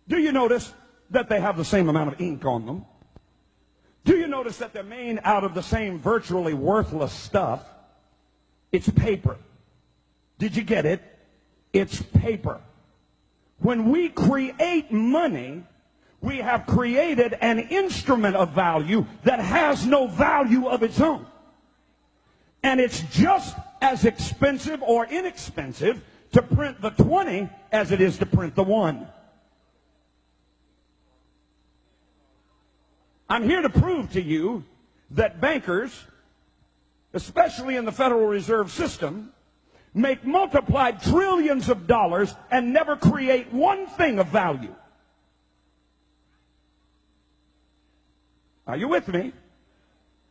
Do you notice that they have the same amount of ink on them? Do you notice that they're made out of the same virtually worthless stuff? It's paper. Did you get it? It's paper. When we create money, we have created an instrument of value that has no value of its own. And it's just as expensive or inexpensive to print the 20 as it is to print the 1. I'm here to prove to you that bankers, especially in the Federal Reserve System, make multiplied trillions of dollars and never create one thing of value. Are you with me?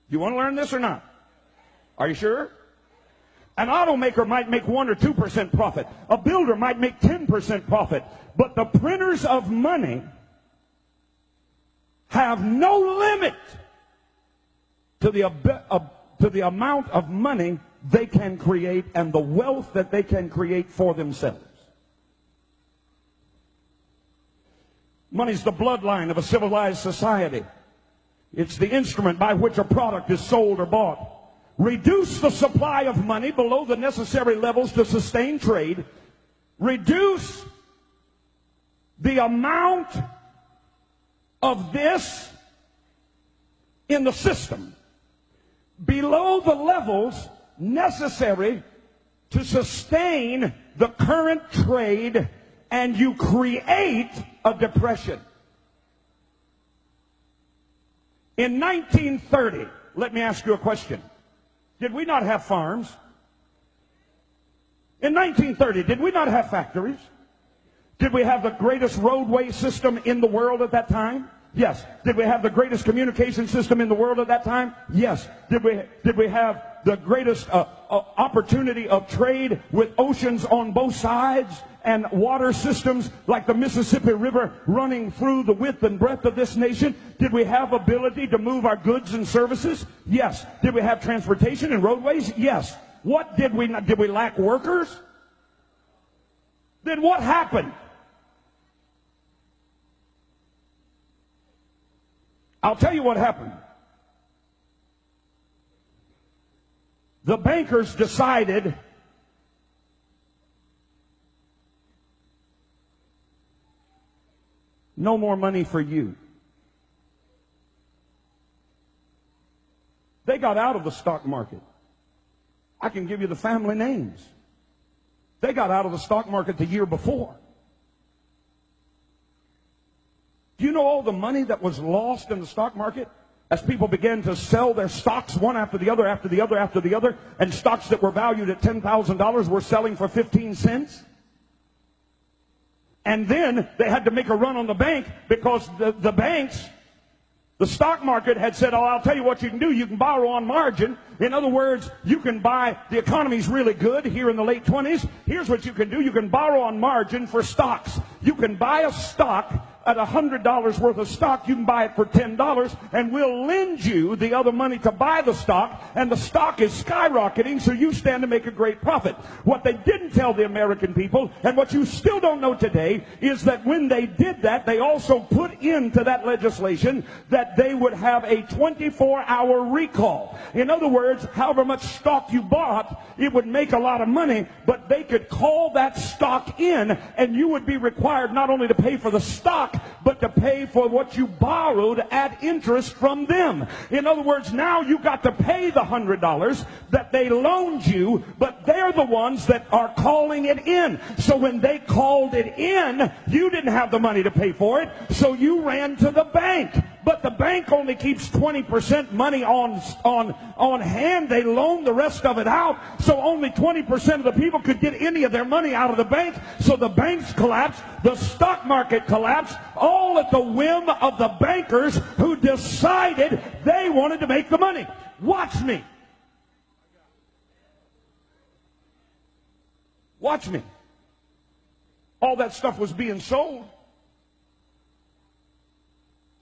You want to learn this or not? Are you sure? An automaker might make 1 or 2% profit. A builder might make 10% profit. But the printers of money have no limit to the amount of money they can create and the wealth that they can create for themselves. Money's the bloodline of a civilized society. It's the instrument by which a product is sold or bought. Reduce the supply of money below the necessary levels to sustain trade. Reduce the amount of this in the system below the levels necessary to sustain the current trade, and you create a depression. In 1930, let me ask you a question. Did we not have farms? In 1930, did we not have factories? Did we have the greatest roadway system in the world at that time? Yes. Did we have the greatest communication system in the world at that time? Yes. Did we have the greatest opportunity of trade with oceans on both sides and water systems like the Mississippi River running through the width and breadth of this nation? Did we have ability to move our goods and services? Yes. Did we have transportation and roadways? Yes. What did we not? Did we lack workers? Then what happened? I'll tell you what happened. The bankers decided no more money for you. They got out of the stock market. I can give you the family names. They got out of the stock market the year before. Do you know all the money that was lost in the stock market as people began to sell their stocks one after the other, after the other, after the other, and stocks that were valued at $10,000 were selling for 15 cents? And then they had to make a run on the bank because the banks, the stock market had said, oh, I'll tell you what you can do. You can borrow on margin. In other words, you can buy, the economy's really good here in the late 20s. Here's what you can do. You can borrow on margin for stocks. You can buy a stock at $100 worth of stock. You can buy it for $10, and we'll lend you the other money to buy the stock, and the stock is skyrocketing, so you stand to make a great profit. What they didn't tell the American people, and what you still don't know today, is that when they did that, they also put into that legislation that they would have a 24-hour recall. In other words, however much stock you bought, it would make a lot of money, but they could call that stock in, and you would be required not only to pay for the stock, but to pay for what you borrowed at interest from them. In other words, now you got to pay the $100 that they loaned you, but they're the ones that are calling it in. So when they called it in, you didn't have the money to pay for it, so you ran to the bank. But the bank only keeps 20% money on hand. They loan the rest of it out, so only 20% of the people could get any of their money out of the bank. So the banks collapsed, the stock market collapsed, all at the whim of the bankers who decided they wanted to make the money. Watch me. Watch me. All that stuff was being sold.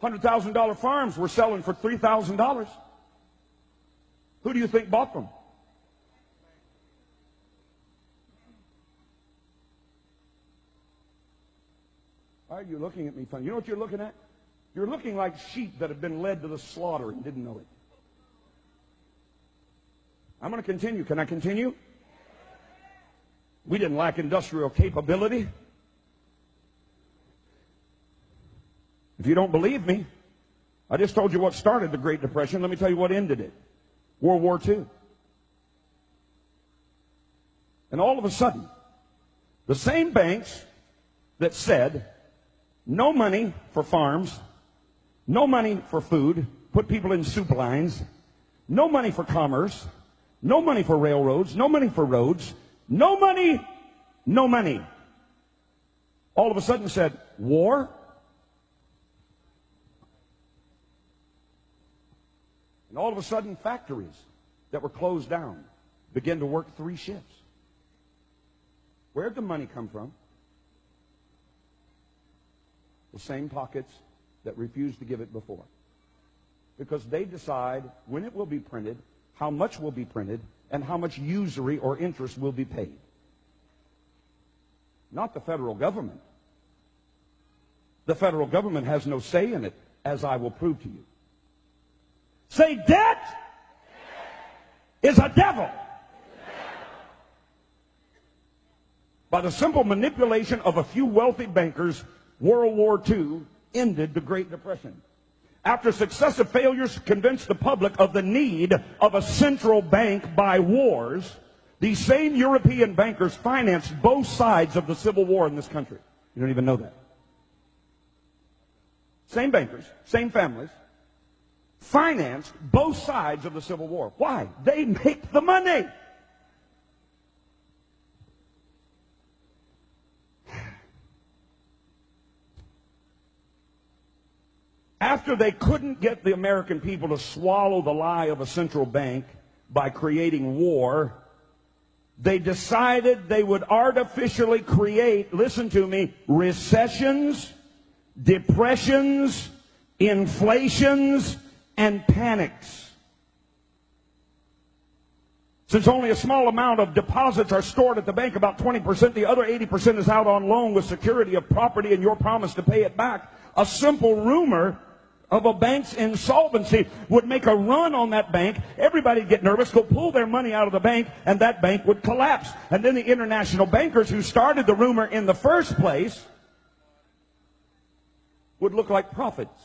$100,000 farms were selling for $3,000. Who do you think bought them? Why are you looking at me funny? You know what you're looking at? You're looking like sheep that have been led to the slaughter and didn't know it. I'm going to continue. Can I continue? We didn't lack industrial capability. If you don't believe me, I just told you what started the Great Depression. Let me tell you what ended it. World War II. And all of a sudden, the same banks that said no money for farms, no money for food, put people in soup lines, no money for commerce, no money for railroads, no money for roads, no money, no money. All of a sudden said, war? And all of a sudden, factories that were closed down began to work 3 shifts. Where'd the money come from? The same pockets that refused to give it before. Because they decide when it will be printed, how much will be printed, and how much usury or interest will be paid. Not the federal government. The federal government has no say in it, as I will prove to you. Say, debt is a devil. By the simple manipulation of a few wealthy bankers, World War II ended the Great Depression. After successive failures to convince the public of the need of a central bank by wars, these same European bankers financed both sides of the Civil War in this country. You don't even know that. Same bankers, same families, financed both sides of the Civil War. Why? They make the money. After they couldn't get the American people to swallow the lie of a central bank by creating war, they decided they would artificially create, listen to me, recessions, depressions, inflations, and panics. Since only a small amount of deposits are stored at the bank, about 20%, the other 80% is out on loan with security of property and your promise to pay it back. A simple rumor of a bank's insolvency would make a run on that bank. Everybody would get nervous, go pull their money out of the bank, and that bank would collapse. And then the international bankers who started the rumor in the first place would look like prophets.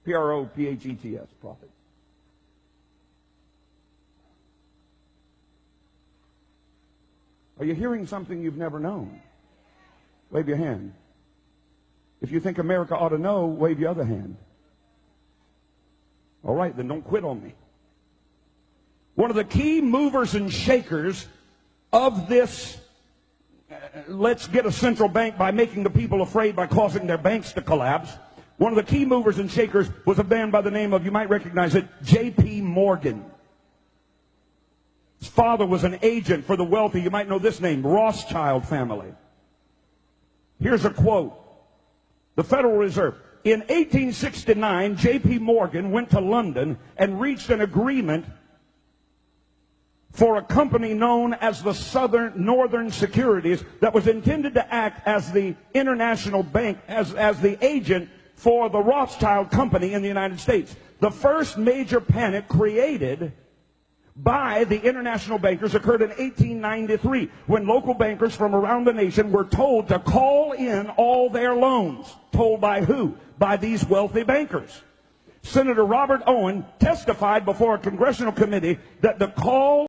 P-R-O-P-H-E-T-S, prophet. Are you hearing something you've never known? Wave your hand. If you think America ought to know, wave your other hand. All right, then don't quit on me. One of the key movers and shakers of this, let's get a central bank by making the people afraid by causing their banks to collapse. One of the key movers and shakers was a man by the name of, you might recognize it, J.P. Morgan. His father was an agent for the wealthy, you might know this name, Rothschild family. Here's a quote. The Federal Reserve. In 1869, J.P. Morgan went to London and reached an agreement for a company known as the Northern Securities that was intended to act as the international bank, as the agent for the Rothschild Company in the United States. The first major panic created by the international bankers occurred in 1893 when local bankers from around the nation were told to call in all their loans. Told by who? By these wealthy bankers. Senator Robert Owen testified before a congressional committee that the call